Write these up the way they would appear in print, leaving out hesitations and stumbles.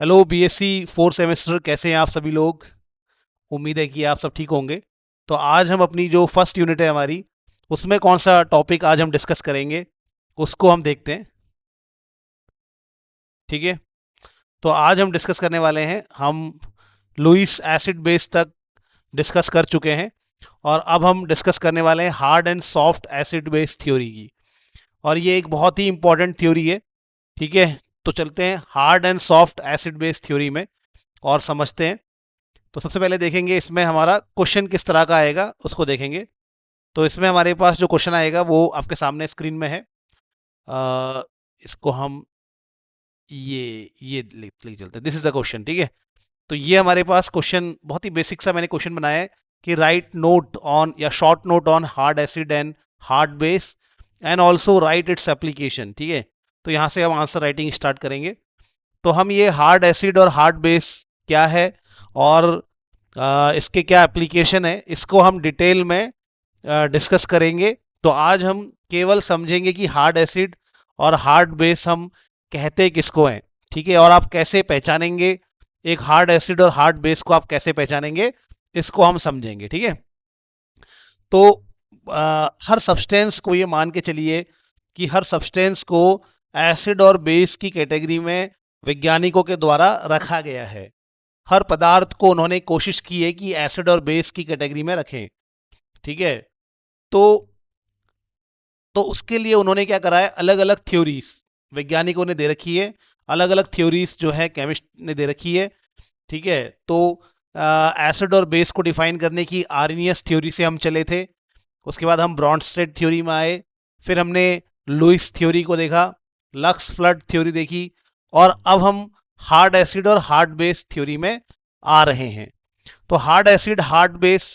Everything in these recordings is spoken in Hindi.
हेलो बीएससी फोर्थ सेमेस्टर, कैसे हैं आप सभी लोग। उम्मीद है कि आप सब ठीक होंगे। तो आज हम अपनी जो फर्स्ट यूनिट है हमारी, उसमें कौन सा टॉपिक आज हम डिस्कस करेंगे उसको हम देखते हैं। ठीक है। तो आज हम डिस्कस करने वाले हैं, हम लुईस एसिड बेस तक डिस्कस कर चुके हैं और अब हम डिस्कस करने वाले हैं hard and soft acid base theory की। और ये एक बहुत ही इंपॉर्टेंट थ्योरी है। ठीक है। तो चलते हैं hard and soft acid base theory में और समझते हैं। तो सबसे पहले देखेंगे इसमें हमारा क्वेश्चन किस तरह का आएगा, उसको देखेंगे। तो इसमें हमारे पास जो क्वेश्चन आएगा वो आपके सामने स्क्रीन में है। इसको हम ये लिख चलते हैं। This is the question. ठीक है। तो ये हमारे पास क्वेश्चन बहुत ही बेसिक सा मैंने क्वेश्चन बनाया है कि राइट नोट ऑन या short note on hard acid and hard base and also right its application. ठीक है। तो यहाँ से हम आंसर राइटिंग स्टार्ट करेंगे। तो हम ये हार्ड एसिड और हार्ड बेस क्या है और इसके क्या एप्लीकेशन है, इसको हम डिटेल में डिस्कस करेंगे। तो आज हम केवल समझेंगे कि हार्ड एसिड और हार्ड बेस हम कहते किसको हैं। ठीक है। और आप कैसे पहचानेंगे एक हार्ड एसिड और हार्ड बेस को, आप कैसे पहचानेंगे इसको हम समझेंगे। ठीक है। तो हर सब्सटेंस को ये मान के चलिए कि हर सब्सटेंस को एसिड और बेस की कैटेगरी में वैज्ञानिकों के द्वारा रखा गया है। हर पदार्थ को उन्होंने कोशिश की है कि एसिड और बेस की कैटेगरी में रखें। ठीक है। तो तो उसके लिए उन्होंने क्या करा है, अलग अलग थ्योरीज वैज्ञानिकों ने दे रखी है। अलग अलग थ्योरीज जो है केमिस्ट ने दे रखी है। ठीक है। तो एसिड और बेस को डिफाइन करने की आर्नियस थ्योरी से हम चले थे। उसके बाद हम ब्रॉन्स्टेड थ्योरी में आए। फिर हमने लुईस थ्योरी को देखा, लक्स फ्लड थ्योरी देखी, और अब हम हार्ड एसिड और हार्ड बेस थ्योरी में आ रहे हैं। तो हार्ड एसिड हार्ड बेस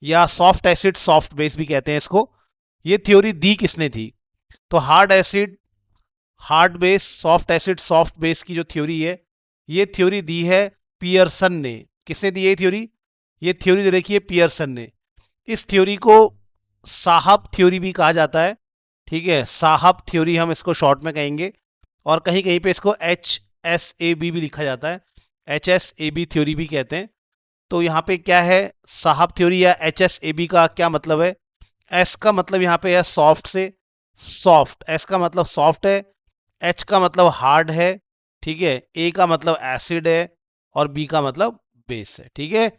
या सॉफ्ट एसिड सॉफ्ट बेस भी कहते हैं इसको, ये थ्योरी दी किसने थी। तो hard acid hard base soft acid soft base की जो थ्योरी है, ये थ्योरी दी है पियर्सन ने। किसने दी है थ्योरी? ये थ्योरी दे रखी है पियर्सन ने। इस थ्योरी को साहब थ्योरी भी कहा जाता है। ठीक है। साहब थ्योरी हम इसको शॉर्ट में कहेंगे, और कहीं कहीं पे इसको HSAB भी लिखा जाता है। HSAB थ्योरी भी कहते हैं। तो यहाँ पे क्या है, साहब थ्योरी या HSAB का क्या मतलब है। एस का मतलब यहाँ पे है सॉफ्ट से, सॉफ्ट, एस का मतलब सॉफ्ट है, एच का मतलब हार्ड है। ठीक है। ए का मतलब एसिड है और बी का मतलब बेस है। ठीक है।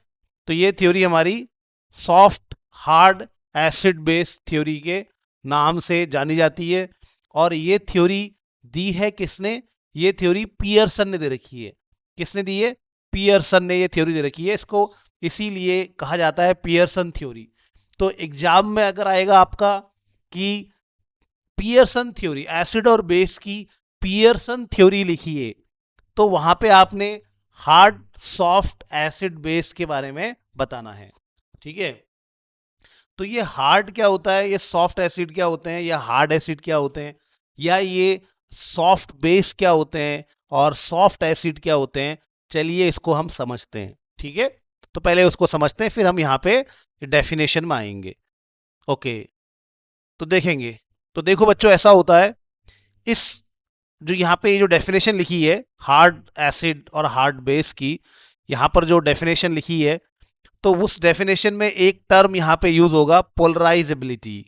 तो ये थ्योरी हमारी soft hard acid base theory के नाम से जानी जाती है। और ये थ्योरी दी है किसने? ये थ्योरी पियर्सन ने दे रखी है। किसने दी है? पियर्सन ने ये थ्योरी दे रखी है। इसको इसीलिए कहा जाता है पियर्सन थ्योरी। तो एग्जाम में अगर आएगा आपका कि पियर्सन थ्योरी, एसिड और बेस की पियर्सन थ्योरी लिखिए, तो वहां पे आपने हार्ड सॉफ्ट एसिड बेस के बारे में बताना है। ठीक है। तो ये हार्ड क्या होता है, ये सॉफ्ट एसिड क्या होते हैं, या हार्ड एसिड क्या होते हैं, या ये सॉफ्ट बेस क्या होते हैं और सॉफ्ट एसिड क्या होते हैं, चलिए इसको हम समझते हैं। ठीक है। तो पहले उसको समझते हैं, फिर हम यहाँ पे डेफिनेशन में आएंगे। ओके। तो देखेंगे। तो देखो बच्चों, ऐसा होता है, इस जो यहाँ पे जो डेफिनेशन लिखी है हार्ड एसिड और हार्ड बेस की, यहाँ पर जो डेफिनेशन लिखी है, तो उस डेफिनेशन में एक टर्म यहाँ पे यूज होगा, पोलराइजेबिलिटी।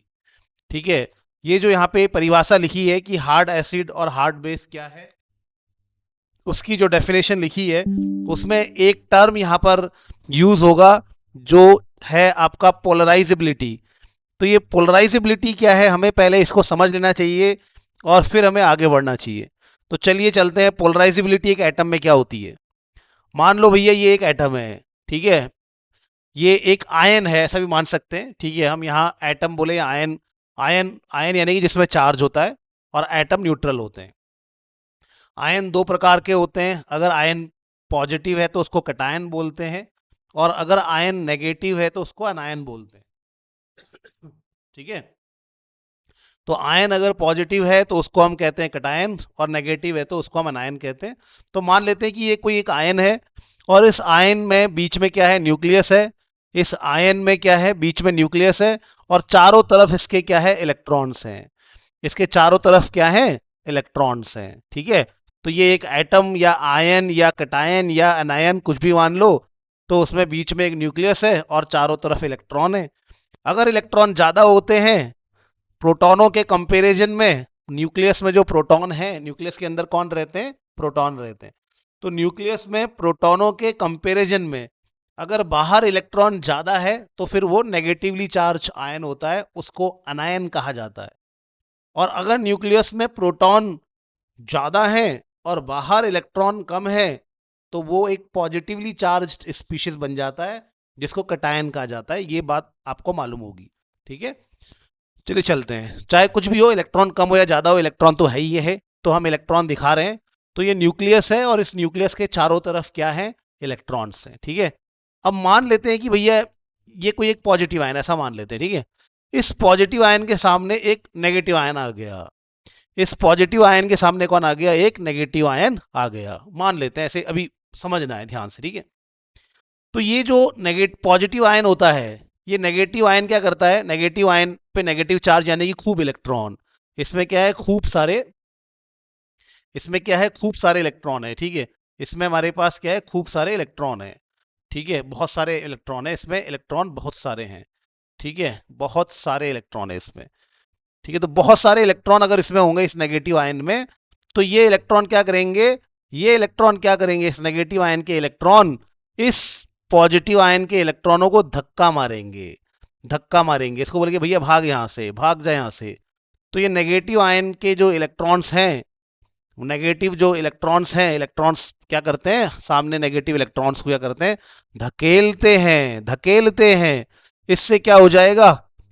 ठीक है। ये जो यहाँ पे परिभाषा लिखी है कि हार्ड एसिड और हार्ड बेस क्या है, उसकी जो डेफिनेशन लिखी है, उसमें एक टर्म यहाँ पर यूज होगा जो है आपका पोलराइजेबिलिटी। तो ये पोलराइजेबिलिटी क्या है, हमें पहले इसको समझ लेना चाहिए और फिर हमें आगे बढ़ना चाहिए। तो चलिए चलते हैं, पोलराइजेबिलिटी एक एटम में क्या होती है। मान लो भैया ये एक एटम है। ठीक है। ये एक आयन है, ऐसा भी मान सकते हैं। ठीक है। हम यहाँ एटम बोले या आयन, आयन आयन यानी कि जिसमें चार्ज होता है, और एटम न्यूट्रल होते हैं। आयन दो प्रकार के होते हैं। अगर आयन पॉजिटिव है तो उसको कटायन बोलते हैं, और अगर आयन नेगेटिव है तो उसको अनायन बोलते हैं। ठीक है। तो आयन अगर पॉजिटिव है तो उसको हम कहते हैं कटायन, और नेगेटिव है तो उसको हम अनायन कहते हैं। तो मान लेते हैं कि ये कोई एक आयन है, और इस आयन में बीच में क्या है, न्यूक्लियस है। इस आयन में क्या है, बीच में न्यूक्लियस है, और चारों तरफ इसके क्या है, इलेक्ट्रॉन्स हैं। इसके चारों तरफ क्या है, इलेक्ट्रॉन्स हैं। ठीक है। तो ये एक एटम या आयन या कटायन या अनायन कुछ भी मान लो, तो उसमें बीच में एक न्यूक्लियस है और चारों तरफ इलेक्ट्रॉन है। अगर इलेक्ट्रॉन ज़्यादा होते हैं प्रोटॉनों के कंपैरिजन में, न्यूक्लियस में जो प्रोटॉन है, न्यूक्लियस के अंदर कौन रहते हैं? प्रोटॉन रहते हैं। तो न्यूक्लियस में प्रोटॉनों के कंपैरिजन में अगर बाहर इलेक्ट्रॉन ज़्यादा है तो फिर वो नेगेटिवली चार्ज आयन होता है, उसको अनायन कहा जाता है। और अगर न्यूक्लियस में प्रोटॉन ज़्यादा है और बाहर इलेक्ट्रॉन कम है तो वो एक पॉजिटिवली चार्ज्ड स्पीशीज बन जाता है, जिसको कटायन कहा जाता है। ये बात आपको मालूम होगी, ठीक है। चलिए चलते हैं, चाहे कुछ भी हो, इलेक्ट्रॉन कम हो या ज़्यादा हो, इलेक्ट्रॉन तो है ही है। तो हम इलेक्ट्रॉन दिखा रहे हैं, तो ये न्यूक्लियस है और इस न्यूक्लियस के चारों तरफ क्या है? इलेक्ट्रॉन्स हैं, ठीक है। अब मान लेते हैं कि भैया ये कोई एक पॉजिटिव आयन, ऐसा मान लेते हैं, ठीक है। इस पॉजिटिव आयन के सामने एक नेगेटिव आयन आ गया, इस पॉजिटिव आयन के सामने कौन आ गया? एक नेगेटिव आयन आ गया, मान लेते हैं ऐसे, अभी समझना है ध्यान से, ठीक है। तो ये जो पॉजिटिव आयन होता है, ये नेगेटिव आयन क्या करता है? नेगेटिव आयन पे नेगेटिव चार्ज यानी कि खूब इलेक्ट्रॉन, इसमें क्या है? खूब सारे, इसमें क्या है? खूब सारे इलेक्ट्रॉन है, ठीक है। इसमें हमारे पास क्या है? खूब सारे इलेक्ट्रॉन है, ठीक है। बहुत सारे इलेक्ट्रॉन है इसमें, इलेक्ट्रॉन बहुत सारे हैं, ठीक है। बहुत सारे इलेक्ट्रॉन है इसमें, ठीक है। तो बहुत सारे इलेक्ट्रॉन अगर इसमें होंगे इस नेगेटिव आयन में, तो ये इलेक्ट्रॉन क्या करेंगे? ये इलेक्ट्रॉन क्या करेंगे? इस नेगेटिव आयन के इलेक्ट्रॉन इस पॉजिटिव आयन के इलेक्ट्रॉनों को धक्का मारेंगे, धक्का मारेंगे। इसको बोलेंगे भैया भाग यहां से, भाग जा यहां से। तो ये नेगेटिव आयन के जो इलेक्ट्रॉन्स हैं, नेगेटिव जो इलेक्ट्रॉन्स हैं, इलेक्ट्रॉन्स क्या करते हैं? सामने नेगेटिव इलेक्ट्रॉन्स को क्या करते हैं? धकेलते हैं, धकेलते हैं। इससे क्या हो जाएगा?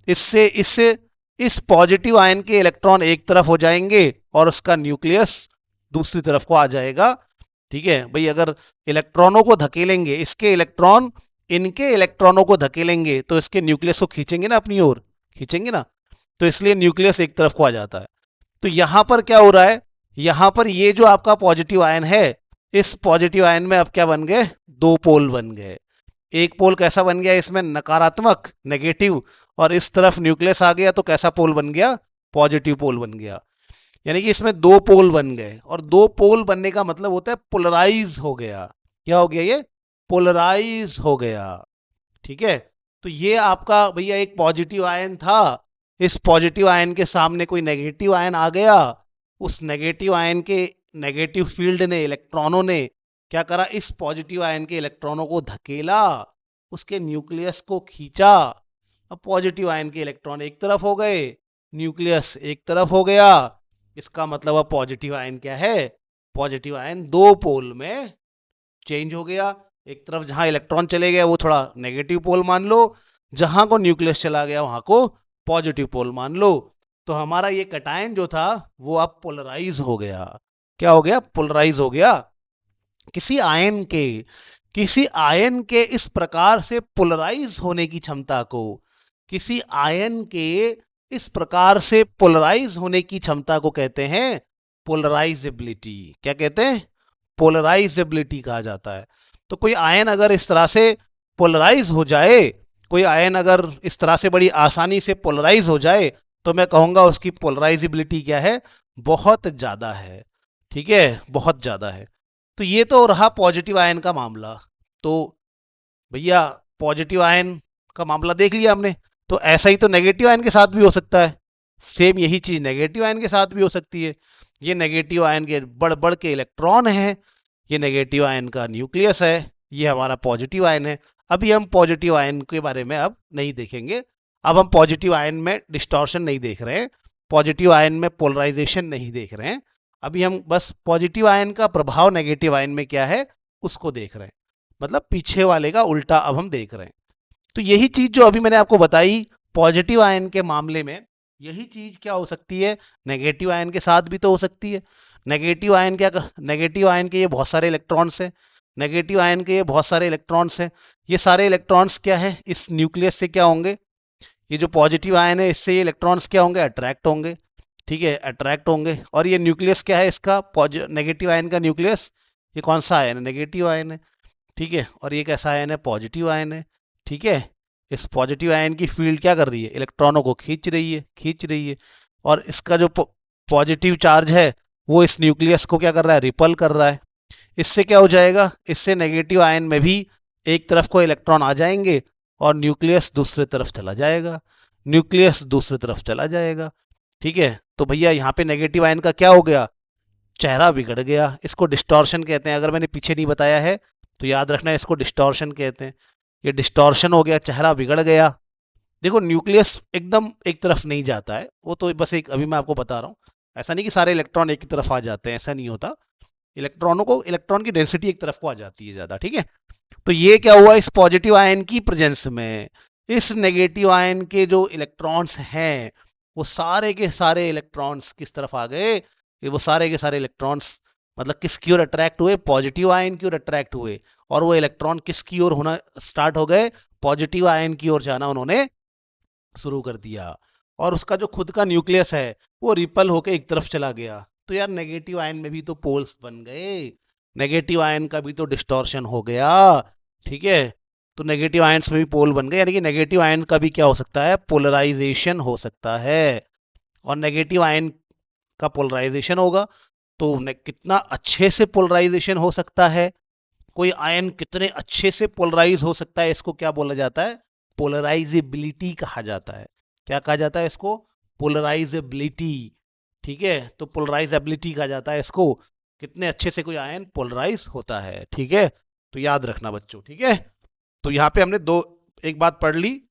इससे इससे इस पॉजिटिव आयन के इलेक्ट्रॉन एक तरफ हो जाएंगे और उसका न्यूक्लियस दूसरी तरफ को आ जाएगा, ठीक है भाई। अगर इलेक्ट्रॉनों को धकेलेंगे, इसके इलेक्ट्रॉन इनके इलेक्ट्रॉनों को धकेलेंगे तो इसके न्यूक्लियस को खींचेंगे ना अपनी ओर, खींचेंगे ना, तो इसलिए न्यूक्लियस एक तरफ को आ जाता है। तो यहां पर क्या हो रहा है? यहां पर ये जो आपका पॉजिटिव आयन है, इस पॉजिटिव आयन में अब क्या बन गए? दो पोल बन गए। एक पोल कैसा बन गया? इसमें नकारात्मक, नेगेटिव, और इस तरफ न्यूक्लियस आ गया तो कैसा पोल बन गया? पॉजिटिव पोल बन गया। यानी कि इसमें दो पोल बन गए, और दो पोल बनने का मतलब होता है पोलराइज हो गया। क्या हो गया? ये पोलराइज हो गया, ठीक है। तो ये आपका भैया एक पॉजिटिव आयन था, इस पॉजिटिव आयन के सामने कोई नेगेटिव आयन आ गया, उस नेगेटिव आयन के नेगेटिव फील्ड ने, इलेक्ट्रॉनों ने क्या करा? इस पॉजिटिव आयन के इलेक्ट्रॉनों को धकेला, उसके न्यूक्लियस को खींचा। अब पॉजिटिव आयन के इलेक्ट्रॉन एक तरफ हो गए, न्यूक्लियस एक तरफ हो गया। इसका मतलब अब पॉजिटिव आयन क्या है? पॉजिटिव आयन दो पोल में चेंज हो गया। एक तरफ जहां इलेक्ट्रॉन चले गए वो थोड़ा नेगेटिव पोल मान लो, जहां को न्यूक्लियस चला गया वहां को पॉजिटिव पोल मान लो। तो हमारा ये कटायन जो था वो अब पोलराइज हो गया। क्या हो गया? पोलराइज हो गया। किसी आयन के, किसी आयन के इस प्रकार से पोलराइज होने की क्षमता को, किसी आयन के इस प्रकार से पोलराइज होने की क्षमता को कहते हैं पोलराइजेबिलिटी। क्या कहते हैं? पोलराइजेबिलिटी कहा जाता है। तो कोई आयन अगर इस तरह से पोलराइज हो जाए, कोई आयन अगर इस तरह से बड़ी आसानी से पोलराइज हो जाए, तो मैं कहूंगा उसकी पोलराइजेबिलिटी क्या है? बहुत ज्यादा है, ठीक है, बहुत ज्यादा है। तो ये तो रहा पॉजिटिव आयन का मामला। तो भैया पॉजिटिव आयन का मामला देख लिया हमने, तो ऐसा ही तो नेगेटिव आयन के साथ भी हो सकता है। सेम यही चीज नेगेटिव आयन के साथ भी हो सकती है। ये नेगेटिव आयन के बढ़ बढ़ के इलेक्ट्रॉन है, ये नेगेटिव आयन का न्यूक्लियस है, ये हमारा पॉजिटिव आयन है। अभी हम पॉजिटिव आयन के बारे में अब नहीं देखेंगे। अब हम पॉजिटिव आयन में डिस्टॉर्शन नहीं देख रहे हैं, पॉजिटिव आयन में पोलराइजेशन नहीं देख रहे हैं। अभी हम बस पॉजिटिव आयन का प्रभाव नेगेटिव आयन में क्या है उसको देख रहे हैं, मतलब पीछे वाले का उल्टा अब हम देख रहे हैं। तो यही चीज जो अभी मैंने आपको बताई पॉजिटिव आयन के मामले में, यही चीज क्या हो सकती है? नेगेटिव आयन के साथ भी तो हो सकती है। नेगेटिव आयन क्या नेगेटिव आयन के ये बहुत सारे इलेक्ट्रॉन्स हैं, नेगेटिव आयन के ये बहुत सारे इलेक्ट्रॉन्स हैं। ये सारे इलेक्ट्रॉन्स क्या है? इस न्यूक्लियस से क्या होंगे? ये जो पॉजिटिव आयन है इससे ये इलेक्ट्रॉन्स क्या होंगे? अट्रैक्ट होंगे, ठीक है, अट्रैक्ट होंगे। और ये न्यूक्लियस क्या है इसका? नेगेटिव आयन का न्यूक्लियस, ये कौन सा आयन है? नेगेटिव आयन है, ठीक है। और ये कैसा आयन है? पॉजिटिव आयन है, ठीक है। इस पॉजिटिव आयन की फील्ड क्या कर रही है? इलेक्ट्रॉनों को खींच रही है, खींच रही है। और इसका जो पॉजिटिव चार्ज है वो इस न्यूक्लियस को क्या कर रहा है, रिपल कर रहा है। इससे क्या हो जाएगा, इससे नेगेटिव आयन में भी एक तरफ को इलेक्ट्रॉन आ जाएंगे और न्यूक्लियस दूसरी तरफ चला जाएगा, न्यूक्लियस दूसरी तरफ चला जाएगा। ठीक है, तो भैया यहाँ पे नेगेटिव आयन का क्या हो गया, चेहरा बिगड़ गया। इसको डिस्टॉर्शन कहते हैं। अगर मैंने पीछे नहीं बताया है तो याद रखना, इसको डिस्टॉर्शन कहते हैं। ये डिस्टॉर्शन हो गया, चेहरा बिगड़ गया। देखो न्यूक्लियस एकदम एक तरफ नहीं जाता है, वो तो बस एक अभी मैं आपको बता रहा हूँ। ऐसा नहीं कि सारे इलेक्ट्रॉन एक ही तरफ आ जाते हैं, ऐसा नहीं होता। इलेक्ट्रॉन की डेंसिटी एक तरफ को आ जाती है ज्यादा। ठीक है, तो ये क्या हुआ, इस पॉजिटिव आयन की प्रेजेंस में इस नेगेटिव आयन के जो इलेक्ट्रॉन्स हैं वो सारे के सारे इलेक्ट्रॉन्स किस तरफ आ गए, वो सारे के सारे इलेक्ट्रॉन्स मतलब किसकी ओर अट्रैक्ट हुए, पॉजिटिव आयन की ओर अट्रैक्ट हुए। और वो इलेक्ट्रॉन किसकी ओर होना स्टार्ट हो गए, पॉजिटिव आयन की ओर जाना उन्होंने शुरू कर दिया। और उसका जो खुद का न्यूक्लियस है वो रिपल होके एक तरफ चला गया। तो यार नेगेटिव आयन में भी तो पोल्स बन गए, नेगेटिव आयन का भी तो डिस्टॉर्शन हो गया। ठीक है, तो नेगेटिव आयन्स में भी पोल बन गए, यानी कि नेगेटिव आयन का भी क्या हो सकता है, पोलराइजेशन हो सकता है। और नेगेटिव आयन का पोलराइजेशन होगा तो कितना अच्छे से पोलराइजेशन हो सकता है, कोई आयन कितने अच्छे से पोलराइज हो सकता है, इसको क्या बोला जाता है, पोलराइजेबिलिटी कहा जाता है। क्या कहा जाता है इसको, पोलराइजेबिलिटी। ठीक है, तो पोलराइजेबिलिटी कहा जाता है इसको, कितने अच्छे से कोई आयन पोलराइज होता है। ठीक है, तो याद रखना बच्चों। ठीक है, तो यहाँ पे हमने एक बात पढ़ ली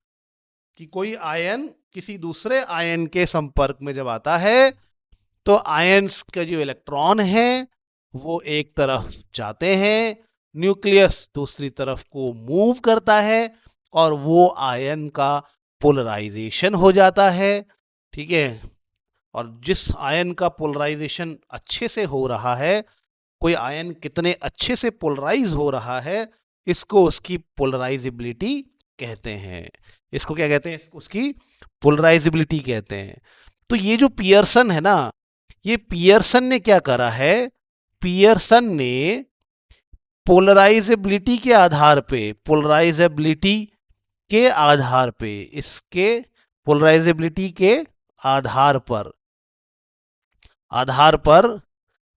कि कोई आयन किसी दूसरे आयन के संपर्क में जब आता है तो आयन्स के जो इलेक्ट्रॉन हैं वो एक तरफ जाते हैं, न्यूक्लियस दूसरी तरफ को मूव करता है और वो आयन का पोलराइजेशन हो जाता है। ठीक है, और जिस आयन का पोलराइजेशन अच्छे से हो रहा है, कोई आयन कितने अच्छे से पोलराइज हो रहा है, इसको उसकी पोलराइजेबिलिटी कहते हैं। इसको क्या कहते हैं, उसकी पोलराइजेबिलिटी कहते हैं। तो ये जो पियर्सन है ना, ये पियर्सन ने क्या करा है, पियर्सन ने पोलराइजेबिलिटी के आधार पे, पोलराइजेबिलिटी के आधार पे, इसके पोलराइजेबिलिटी के आधार पर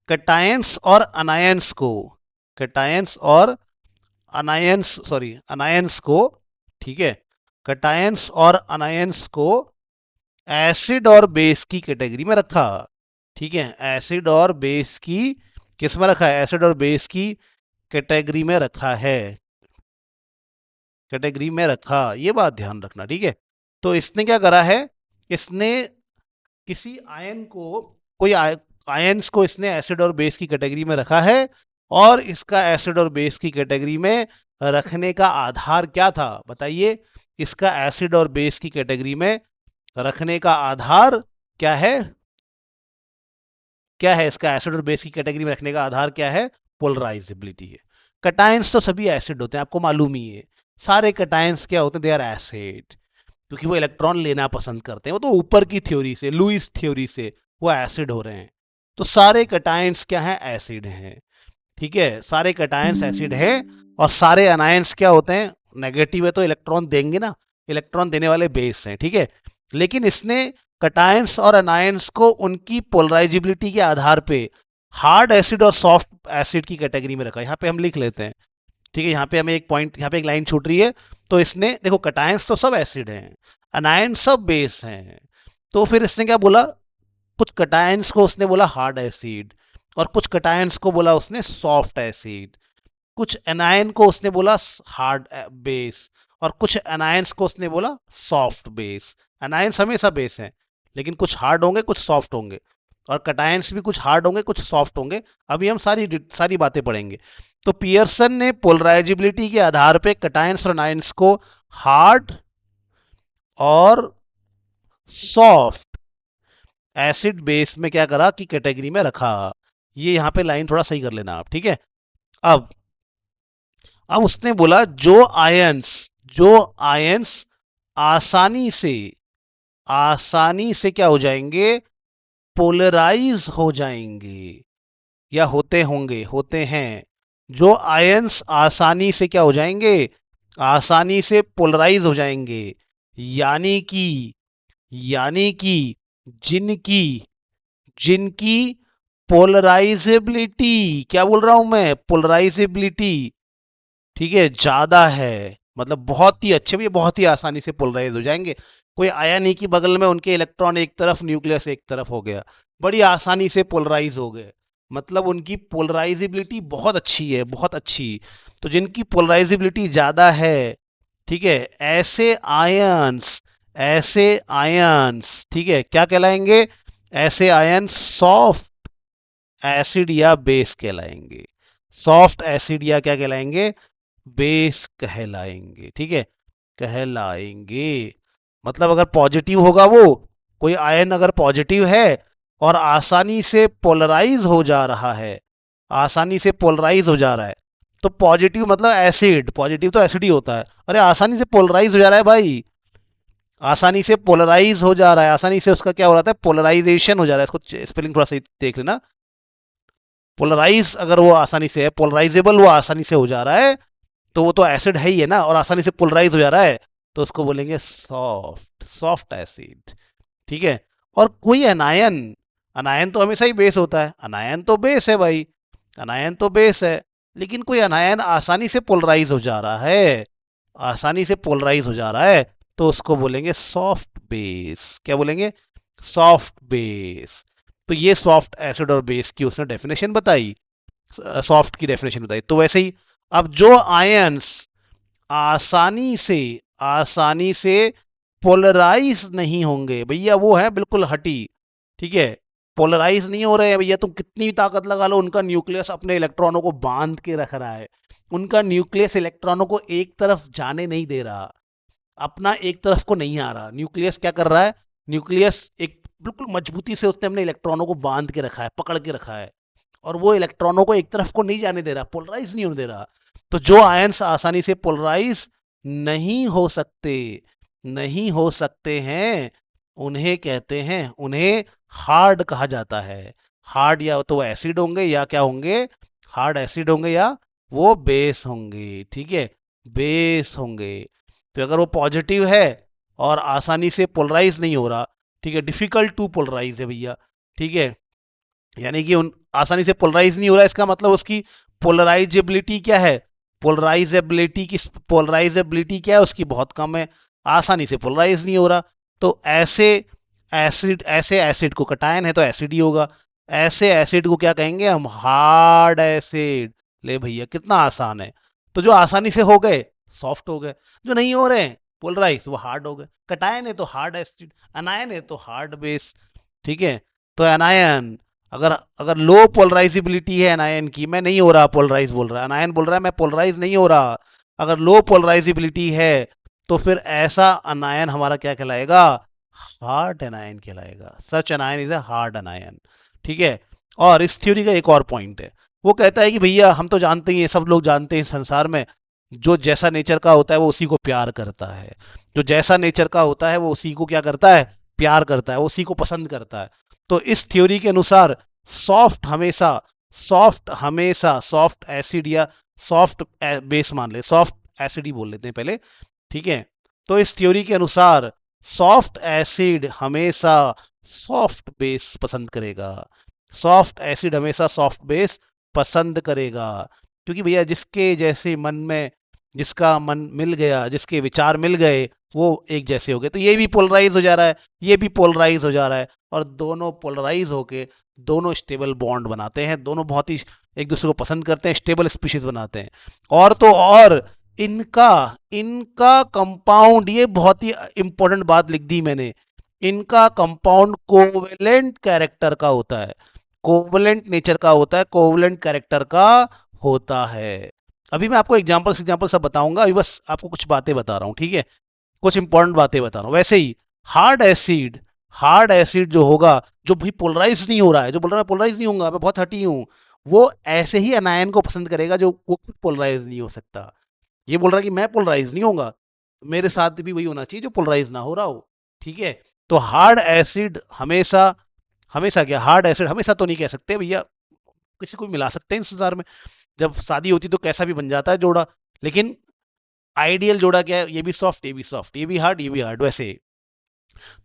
कैटायंस और अनायंस को, कैटायंस और अनायंस को, ठीक है, कैटायंस और अनायंस को एसिड और बेस की कैटेगरी में रखा। ठीक है, एसिड और बेस की किस में रखा है, एसिड और बेस की कैटेगरी में रखा है, कैटेगरी में रखा, ये बात ध्यान रखना। ठीक है, तो इसने क्या करा है, इसने किसी आयन को, कोई आयन्स को इसने एसिड और बेस की कैटेगरी में रखा है। और इसका एसिड और बेस की कैटेगरी में रखने का आधार क्या था, बताइए। इसका एसिड और बेस की कैटेगरी में रखने का आधार क्या है, क्या है इसका एसिड और बेस की कैटेगरी में रखने का आधार क्या है, पोलराइजेबिलिटी है। कटायंस तो सभी एसिड होते हैं, आपको मालूम ही है। सारे कटायंस क्या होते हैं, दे आर एसिड, क्योंकि वो इलेक्ट्रॉन लेना पसंद करते हैं। वो तो ऊपर की थ्योरी से, लुईस थ्योरी से वो एसिड हो रहे हैं। तो सारे कटायंस क्या हैं, एसिड हैं। ठीक है, सारे कटायंस एसिड है। और सारे अनायंस क्या होते हैं, नेगेटिव है तो इलेक्ट्रॉन देंगे ना, इलेक्ट्रॉन देने वाले बेस हैं। ठीक है, लेकिन इसने कटायंस और अनायंस को उनकी पोलराइजेबिलिटी के आधार पे हार्ड एसिड और सॉफ्ट एसिड की कैटेगरी में रखा। यहाँ पे हम लिख लेते हैं। ठीक है, यहाँ पे हमें एक पॉइंट, यहाँ पे एक लाइन छूट रही है। तो इसने देखो, कटायंस तो सब एसिड हैं, अनायन सब बेस हैं। तो फिर इसने क्या बोला, कुछ कटायंस को उसने बोला हार्ड एसिड, और कुछ कटायंस को बोला उसने सॉफ्ट एसिड, कुछ एनायन को उसने बोला हार्ड बेस, और कुछ एनायंस को उसने बोला सॉफ्ट बेस। एनायंस हमेशा बेस हैं, लेकिन कुछ हार्ड होंगे कुछ सॉफ्ट होंगे, और कटायंस भी कुछ हार्ड होंगे कुछ सॉफ्ट होंगे। अभी हम सारी बातें पढ़ेंगे। तो पियर्सन ने पोलराइजेबिलिटी के आधार पे कटायंस और एनायंस को हार्ड और सॉफ्ट एसिड बेस में क्या करा कि कैटेगरी में रखा। ये यहां पे लाइन थोड़ा सही कर लेना आप। ठीक है, अब उसने बोला जो आयंस आसानी से क्या हो जाएंगे, पोलराइज हो जाएंगे, या होते हैं। जो आयंस आसानी से क्या हो जाएंगे, आसानी से पोलराइज हो जाएंगे, यानी कि जिनकी पोलराइजेबिलिटी, क्या बोल रहा हूं मैं, पोलराइजेबिलिटी, ठीक है, ज्यादा है, मतलब बहुत ही अच्छे, ये बहुत ही आसानी से पोलराइज हो जाएंगे। कोई आया नहीं कि बगल में उनके इलेक्ट्रॉन एक तरफ न्यूक्लियस एक तरफ हो गया, बड़ी आसानी से पोलराइज हो गए, मतलब उनकी पोलराइजेबिलिटी बहुत अच्छी है, बहुत अच्छी। तो जिनकी पोलराइजेबिलिटी ज्यादा है, ठीक है, ऐसे आयंस, ठीक है, क्या कहलाएंगे, ऐसे आयंस सॉफ्ट एसिड या बेस कहलाएंगे, सॉफ्ट एसिड या क्या कहलाएंगे, बेस कहलाएंगे, ठीक है, कहलाएंगे। मतलब अगर पॉजिटिव होगा वो, कोई आयन अगर पॉजिटिव है और आसानी से पोलराइज हो जा रहा है, आसानी से पोलराइज हो जा रहा है, तो पॉजिटिव मतलब एसिड, पॉजिटिव तो एसिड ही होता है। अरे आसानी से पोलराइज हो जा रहा है भाई, आसानी से पोलराइज हो जा रहा है, आसानी से उसका क्या हो रहा है, पोलराइजेशन हो जा रहा है, इसको स्पेलिंग थोड़ा सा देख लेना। पोलराइज अगर वो आसानी से है, पोलराइजेबल वो आसानी से हो जा रहा है, तो वो तो एसिड है ही है ना, और आसानी से पोलराइज हो जा रहा है, तो उसको बोलेंगे सॉफ्ट, सॉफ्ट एसिड, ठीक है। और कोई अनायन, अनायन तो हमेशा ही बेस होता है, अनायन तो बेस है भाई, अनायन तो बेस है, लेकिन कोई अनायन आसानी से पोलराइज हो जा रहा है, आसानी से पोलराइज हो जा रहा है, तो उसको बोलेंगे सॉफ्ट बेस, क्या बोलेंगे, सॉफ्ट बेस। तो ये सॉफ्ट एसिड और बेस की उसने डेफिनेशन बताई, सॉफ्ट की डेफिनेशन बताई। तो वैसे ही अब जो आयंस आसानी से पोलराइज नहीं होंगे भैया, वो है बिल्कुल हटी, ठीक है, पोलराइज नहीं हो रहे हैं भैया, तुम कितनी ताकत लगा लो, उनका न्यूक्लियस अपने इलेक्ट्रॉनों को बांध के रख रहा है, उनका न्यूक्लियस इलेक्ट्रॉनों को एक तरफ जाने नहीं दे रहा, अपना एक तरफ को नहीं आ रहा, न्यूक्लियस क्या कर रहा है, न्यूक्लियस एक बिल्कुल मजबूती से उसने अपने इलेक्ट्रॉनों को बांध के रखा है, पकड़ के रखा है, और वो इलेक्ट्रॉनों को एक तरफ को नहीं जाने दे रहा, पोलराइज नहीं होने दे रहा। तो जो आयंस आसानी से पोलराइज नहीं हो सकते, नहीं हो सकते हैं, उन्हें कहते हैं, उन्हें हार्ड कहा जाता है। हार्ड या तो वो एसिड होंगे या क्या होंगे, हार्ड एसिड होंगे, या वो बेस होंगे, ठीक है, बेस होंगे। तो अगर वो पॉजिटिव है और आसानी से पोलराइज नहीं हो रहा, ठीक है, डिफिकल्ट टू पोलराइज है भैया, ठीक है, यानी कि उन आसानी से पोलराइज नहीं हो रहा, इसका मतलब उसकी पोलराइजेबिलिटी क्या है, पोलराइजेबिलिटी क्या है उसकी, बहुत कम है, आसानी से पोलराइज नहीं हो रहा। तो ऐसे एसिड को, कटायन है तो एसिड ही होगा, ऐसे एसिड को क्या कहेंगे हम, हार्ड एसिड। ले भैया कितना आसान है। तो जो आसानी से हो गए सॉफ्ट हो गए, जो नहीं हो रहे पोलराइज वो हार्ड हो गए। कटायन है तो हार्ड एसिड, अनायन है तो हार्ड बेस, ठीक है। तो अनायन अगर अगर लो पोलराइजिबिलिटी है अनायन की, मैं नहीं हो रहा पोलराइज बोल रहा है, अनायन बोल रहा है मैं पोलराइज नहीं हो रहा, अगर लो पोलराइजिबिलिटी है, तो फिर ऐसा अनायन हमारा क्या कहलाएगा, हार्ड अनायन कहलाएगा। सच अनायन इज अ हार्ड अनायन, ठीक है। और इस थ्योरी का एक और पॉइंट है, वो कहता है कि भैया हम तो जानते ही हैं, सब लोग जानते हैं संसार में, जो जैसा नेचर का होता है वो उसी को प्यार करता है, जो जैसा नेचर का होता है वो उसी को क्या करता है, प्यार करता है, उसी को पसंद करता है। तो इस थ्योरी के अनुसार सॉफ्ट हमेशा सॉफ्ट एसिड या सॉफ्ट बेस मान ले, सॉफ्ट एसिड ही बोल लेते हैं पहले, ठीक है। तो इस थ्योरी के अनुसार सॉफ्ट एसिड हमेशा सॉफ्ट बेस पसंद करेगा, सॉफ्ट एसिड हमेशा सॉफ्ट बेस पसंद करेगा, क्योंकि भैया जिसके जैसे मन में, जिसका मन मिल गया, जिसके विचार मिल गए, वो एक जैसे हो गए। तो ये भी पोलराइज हो जा रहा है, ये भी पोलराइज हो जा रहा है, और दोनों पोलराइज होके दोनों स्टेबल बॉन्ड बनाते हैं, दोनों बहुत ही एक दूसरे को पसंद करते हैं, स्टेबल स्पीशीज बनाते हैं। और तो और इनका इनका कंपाउंड, ये बहुत ही इंपॉर्टेंट बात लिख दी मैंने, इनका कंपाउंड कोवेलेंट कैरेक्टर का होता है, कोवेलेंट नेचर का होता है, कोवेलेंट कैरेक्टर का होता है। अभी मैं आपको एग्जांपल सब बताऊंगा, अभी बस आपको कुछ बातें बता रहा हूं, ठीक है, कुछ इंपॉर्टेंट बातें बता रहा हूं। वैसे ही हार्ड एसिड जो होगा, जो भी पोलराइज नहीं हो रहा है, जो बोल रहा है पोलराइज नहीं होगा, मैं बहुत हटी हूं, वो ऐसे ही अनायन को पसंद करेगा जो वो खुद पोलराइज नहीं हो सकता। ये बोल रहा है कि मैं पोलराइज नहीं होऊंगा, मेरे साथ भी वही होना चाहिए जो पोलराइज ना हो रहा हो, ठीक है। तो हार्ड एसिड हमेशा, हमेशा क्या, हार्ड एसिड हमेशा तो नहीं कह सकते भैया, किसी को भी मिला सकते हैं इस संसार में, जब शादी होती तो कैसा भी बन जाता है जोड़ा, लेकिन आइडियल जोड़ा क्या है, ये भी सॉफ्ट, ये भी सॉफ्ट, ये भी हार्ड, ये भी हार्ड, वैसे।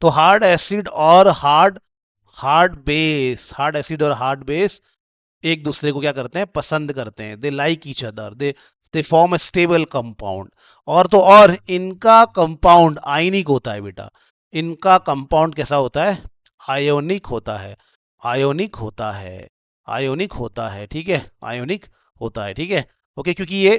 तो हार्ड एसिड और हार्ड एसिड और हार्ड बेस एक दूसरे को क्या करते हैं, पसंद करते हैं, they like each other, they form a stable compound. और तो और इनका कंपाउंड आयनिक होता है बेटा, इनका कंपाउंड कैसा होता है, आयोनिक होता है, आयोनिक होता है, आयोनिक होता है, ठीक है, आयोनिक होता है, ठीक है। ओके, क्योंकि ये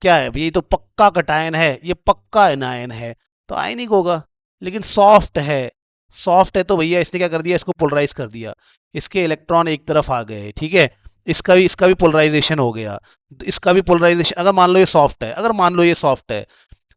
क्या है, ये तो पक्का कटायन है, ये पक्का एनायन है, तो आयनिक होगा। लेकिन सॉफ्ट है, सॉफ्ट है तो भैया इसने क्या कर दिया, इसको पोलराइज कर दिया, इसके इलेक्ट्रॉन एक तरफ आ गए, ठीक है, इसका भी पोलराइजेशन हो गया, इसका भी पोलराइजेशन, अगर मान लो ये सॉफ्ट है, अगर मान लो ये सॉफ्ट है,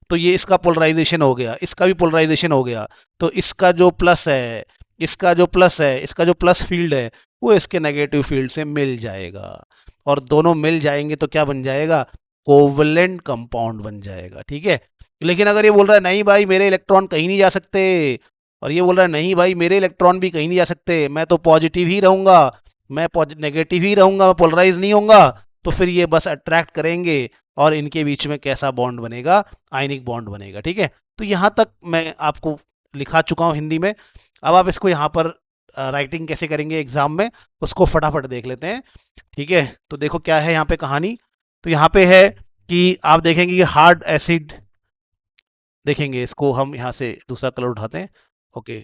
तो ये इसका पोलराइजेशन हो गया, इसका भी पोलराइजेशन हो गया, तो इसका जो प्लस है, इसका जो प्लस है, इसका जो प्लस फील्ड है, वो इसके नेगेटिव फील्ड से मिल जाएगा, और दोनों मिल जाएंगे तो क्या बन जाएगा, कोवलेंट कंपाउंड बन जाएगा, ठीक है। लेकिन अगर ये बोल रहा है नहीं भाई मेरे इलेक्ट्रॉन कहीं नहीं जा सकते, और ये बोल रहा है नहीं भाई मेरे इलेक्ट्रॉन भी कहीं नहीं जा सकते, मैं तो पॉजिटिव ही रहूंगा, मैं नेगेटिव ही रहूंगा, मैं पोलराइज नहीं होऊंगा, तो फिर ये बस अट्रैक्ट करेंगे और इनके बीच में कैसा बॉन्ड बनेगा, आयनिक बॉन्ड बनेगा, ठीक है। तो यहाँ तक मैं आपको लिखा चुका हूँ हिंदी में। अब आप इसको यहाँ पर राइटिंग कैसे करेंगे एग्जाम में, उसको फटाफट देख लेते हैं, ठीक है। तो देखो क्या है यहाँ पे कहानी, तो यहाँ पे है कि आप देखेंगे कि हार्ड एसिड, देखेंगे इसको हम यहाँ से दूसरा कलर उठाते हैं, ओके।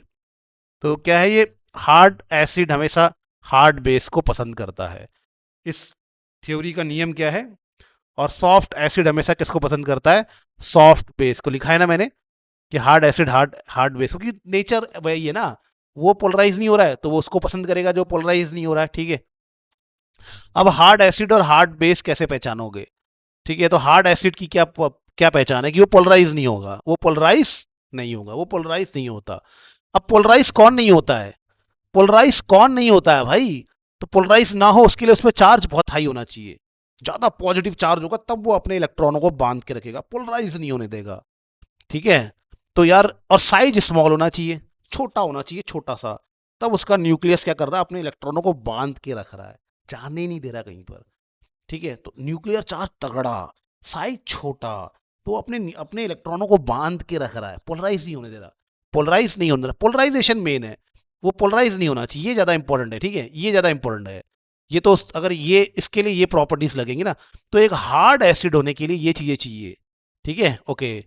तो क्या है ये, हार्ड एसिड हमेशा हार्ड बेस को पसंद करता है, इस थ्योरी का नियम क्या है। और सॉफ्ट एसिड हमेशा किसको पसंद करता है, सॉफ्ट बेस को, लिखा है ना मैंने कि hard acid hard hard base, क्योंकि नेचर वही है ना, वो पोलराइज नहीं हो रहा है तो वो उसको पसंद करेगा जो पोलराइज नहीं हो रहा है, ठीक है। अब हार्ड एसिड और हार्ड बेस कैसे पहचानोगे, ठीक है। तो हार्ड एसिड की क्या पहचान है कि वो पोलराइज नहीं होगा, वो पोलराइज नहीं होगा, वो पोलराइज नहीं होता। अब पोलराइज कौन नहीं होता है, पोलराइज कौन नहीं होता है भाई, तो पोलराइज ना हो उसके लिए उसमें चार्ज बहुत हाई होना चाहिए, ज्यादा पॉजिटिव चार्ज होगा तब वो अपने इलेक्ट्रॉनों को बांध के रखेगा, पोलराइज नहीं होने देगा, ठीक है। तो यार और साइज स्मॉल होना चाहिए, छोटा होना चाहिए, छोटा सा, तब उसका न्यूक्लियस क्या कर रहा है, अपने इलेक्ट्रॉनों को बांध के रख रहा है, जाने नहीं दे रहा कहीं पर, ठीक है। तो न्यूक्लियर चार्ज तगड़ा, साइज छोटा, तो अपने अपने इलेक्ट्रॉनों को बांध के रख रहा है, पोलराइज नहीं होने दे रहा, पोलराइज नहीं होने दे रहा, पोलराइजेशन मेन है, वो पोलराइज नहीं होना चाहिए, ये ज्यादा इंपॉर्टेंट है, ठीक है, ये ज्यादा इंपॉर्टेंट है। ये तो अगर ये इसके लिए ये प्रॉपर्टीज लगेंगी ना, तो एक हार्ड एसिड होने के लिए ये चीजें चाहिए, ठीक है, ओके।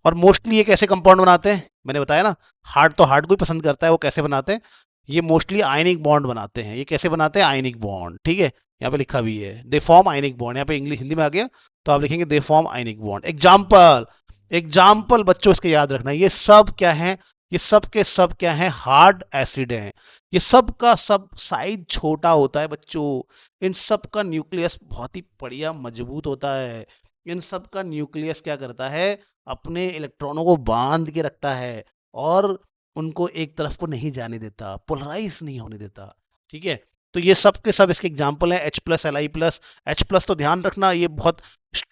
और मोस्टली ये कैसे कंपाउंड बनाते हैं, मैंने बताया ना, हार्ड तो हार्ड को ही पसंद करता है, वो कैसे बनाते हैं, ये मोस्टली आयनिक बॉन्ड बनाते हैं, ये कैसे बनाते हैं, आयनिक बॉन्ड, ठीक है, यहाँ पे लिखा भी है दे फॉर्म आयनिक बॉन्ड, यहाँ पे इंग्लिश हिंदी में आ गया तो आप लिखेंगे they form ionic bond. Example, example बच्चों इसके याद रखना, ये सब क्या है, ये सब के सब क्या है, हार्ड एसिड हैं, ये सब का सब साइज छोटा होता है बच्चों, इन सब का न्यूक्लियस बहुत ही बढ़िया मजबूत होता है, इन सब का न्यूक्लियस क्या करता है, अपने इलेक्ट्रॉनों को बांध के रखता है, और उनको एक तरफ को नहीं जाने देता, पोलराइज नहीं होने देता, ठीक है। तो ये सब के सब इसके एग्जाम्पल हैं, H plus Li plus, H plus तो ध्यान रखना ये बहुत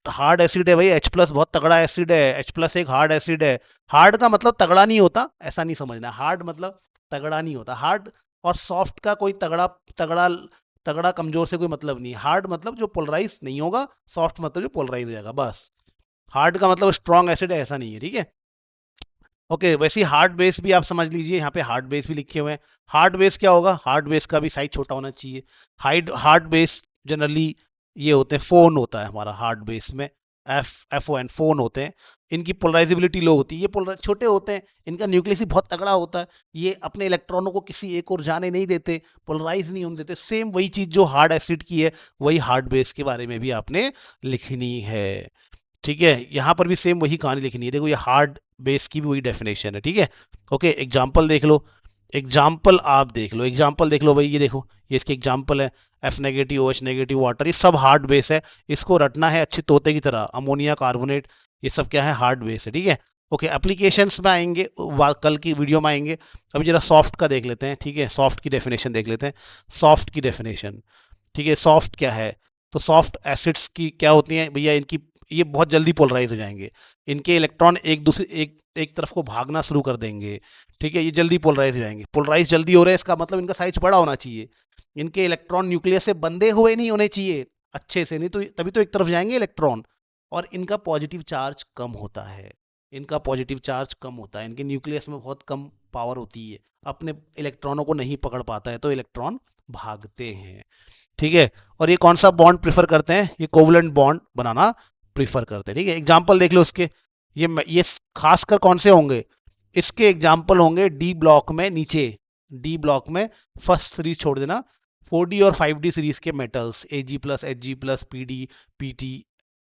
हार्ड एसिड है भाई, H प्लस बहुत तगड़ा एसिड है, H प्लस एक हार्ड एसिड है, हार्ड का मतलब तगड़ा नहीं होता, ऐसा नहीं समझना, हार्ड मतलब तगड़ा नहीं होता, हार्ड और सॉफ्ट का कोई तगड़ा तगड़ा तगड़ा कमजोर से कोई मतलब नहीं, हार्ड मतलब जो पोलराइज नहीं होगा, सॉफ्ट मतलब जो पोलराइज हो जाएगा, बस। हार्ड का मतलब स्ट्रॉन्ग एसिड है, ऐसा नहीं है, ठीक है, ओके। वैसे ही हार्ड बेस भी आप समझ लीजिए, यहाँ पे हार्ड बेस भी लिखे हुए हैं, हार्ड बेस क्या होगा, हार्ड बेस का भी साइज छोटा होना चाहिए, हार्ड बेस जनरली ये होते हैं, फोन होता है हमारा हार्ड बेस में, FON फोन होते हैं, इनकी पोलराइजेबिलिटी लो होती है, ये पोलर छोटे होते हैं, इनका न्यूक्लियस ही बहुत तगड़ा होता है, ये अपने इलेक्ट्रॉनों को किसी एक और जाने नहीं देते, पोलराइज नहीं होने देते, सेम वही चीज जो हार्ड एसिड की है, वही हार्ड बेस के बारे में भी आपने लिखनी है, ठीक है। यहाँ पर भी सेम वही कहानी लिखनी है, देखो ये हार्ड बेस की भी वही डेफिनेशन है, ठीक है, ओके। एग्जाम्पल देख लो, एग्जाम्पल आप देख लो, एग्जाम्पल देख लो भाई, ये देखो ये इसके एग्जाम्पल है, F negative, OH negative water, ये सब हार्ड बेस है, इसको रटना है अच्छे तोते की तरह, अमोनिया कार्बोनेट, ये सब क्या है, हार्ड बेस है, ठीक है, ओके। एप्लीकेशंस में आएंगे, कल की वीडियो में आएंगे, अभी जरा सॉफ्ट का देख लेते हैं, ठीक है, सॉफ्ट की डेफिनेशन देख लेते हैं, सॉफ्ट की डेफिनेशन, ठीक है। सॉफ्ट क्या है, तो सॉफ्ट एसिड्स की क्या होती हैं भैया, इनकी ये बहुत जल्दी पोलराइज हो जाएंगे, इनके इलेक्ट्रॉन एक दूसरे एक तरफ को भागना शुरू कर देंगे, ठीक है, ये जल्दी पोलराइज हो जाएंगे, पोलराइज जल्दी हो रहे हैं इसका मतलब इनका साइज बड़ा होना चाहिए, इनके इलेक्ट्रॉन न्यूक्लियस से बंधे हुए नहीं होने चाहिए अच्छे से, नहीं तो तभी तो एक तरफ जाएंगे इलेक्ट्रॉन, और इनका पॉजिटिव चार्ज कम होता है, इनका पॉजिटिव चार्ज कम होता है, इनके न्यूक्लियस में बहुत कम पावर होती है, अपने इलेक्ट्रॉनों को नहीं पकड़ पाता है, तो इलेक्ट्रॉन भागते हैं। ठीक है, और ये कौन सा बॉन्ड प्रिफर करते हैं, ये कोवलेंट बॉन्ड बनाना प्रिफर करते हैं। ठीक है, एग्जाम्पल देख लो उसके, ये खासकर कौन से होंगे, इसके एग्जाम्पल होंगे डी ब्लॉक में, नीचे डी ब्लॉक में फर्स्ट सीरीज छोड़ देना, 4D और 5D सीरीज के metals, Ag+, Hg+, Pd, Pt,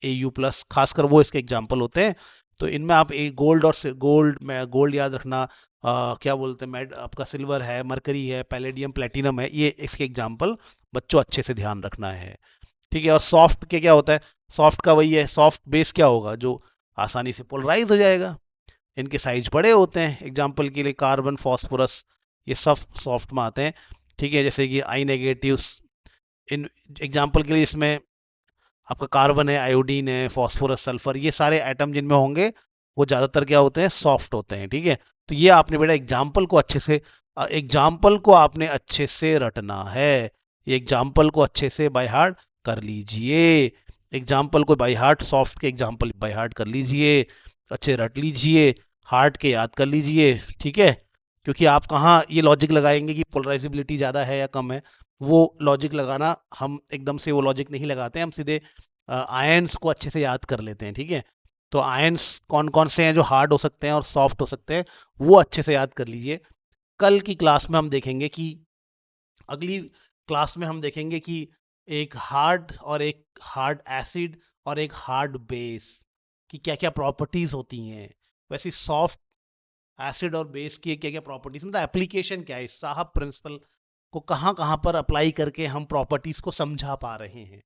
Au+, खासकर वो इसके एग्जाम्पल होते हैं। तो इनमें आप एक गोल्ड और गोल्ड याद रखना, क्या बोलते हैं, आपका सिल्वर है, मरकरी है, पैलेडियम, प्लेटिनम है, ये इसके एग्जाम्पल बच्चों अच्छे से ध्यान रखना है। ठीक है, और सॉफ्ट के क्या होता है, सॉफ्ट का वही है, सॉफ्ट बेस क्या होगा, जो आसानी से पोलराइज हो जाएगा, इनके साइज बड़े होते हैं, एग्जाम्पल के लिए कार्बन, फॉस्फोरस, ये सब सॉफ्ट में आते हैं। ठीक है, जैसे कि आई नेगेटिव, इन एग्जाम्पल के लिए इसमें आपका कार्बन है, आयोडीन है, फॉस्फोरस, सल्फर, ये सारे एटम जिनमें होंगे वो ज़्यादातर क्या होते हैं, सॉफ्ट होते हैं। ठीक है, तो ये आपने बेटा एग्जाम्पल को आपने अच्छे से रटना है, ये एग्जाम्पल को अच्छे से बाय हार्ट कर लीजिए, एग्जाम्पल को बाय हार्ट, सॉफ्ट के एग्जाम्पल बाय हार्ट कर लीजिए, अच्छे रट लीजिए, हार्ट के याद कर लीजिए। ठीक है, क्योंकि आप कहाँ ये लॉजिक लगाएंगे कि पोलराइजेबिलिटी ज़्यादा है या कम है, वो लॉजिक लगाना, हम एकदम से वो लॉजिक नहीं लगाते, हम सीधे आयंस को अच्छे से याद कर लेते हैं। ठीक है, तो आयंस कौन कौन से हैं जो हार्ड हो सकते हैं और सॉफ्ट हो सकते हैं, वो अच्छे से याद कर लीजिए। कल की क्लास में हम देखेंगे कि अगली क्लास में हम देखेंगे कि एक हार्ड एसिड और एक हार्ड बेस की क्या क्या प्रॉपर्टीज होती हैं, वैसे सॉफ्ट एसिड और बेस की क्या क्या प्रॉपर्टीज, मतलब एप्लीकेशन क्या है, साहब प्रिंसिपल को कहाँ कहाँ पर अप्लाई करके हम प्रॉपर्टीज को समझा पा रहे हैं।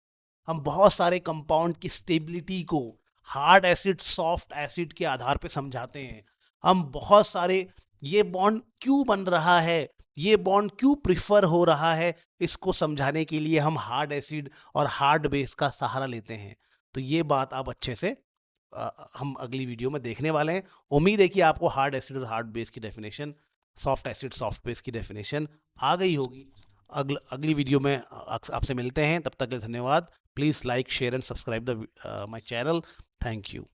हम बहुत सारे कंपाउंड की स्टेबिलिटी को हार्ड एसिड, सॉफ्ट एसिड के आधार पे समझाते हैं। हम बहुत सारे, ये बॉन्ड क्यों बन रहा है, ये बॉन्ड क्यों प्रिफर हो रहा है, इसको समझाने के लिए हम हार्ड एसिड और हार्ड बेस का सहारा लेते हैं। तो ये बात आप अच्छे से हम अगली वीडियो में देखने वाले हैं। उम्मीद है कि आपको हार्ड एसिड और हार्ड बेस की definition, soft acid, soft base की डेफिनेशन आ गई होगी। अगली वीडियो में आपसे मिलते हैं, तब तक के लिए धन्यवाद। Please like, share and subscribe the my channel. Thank you.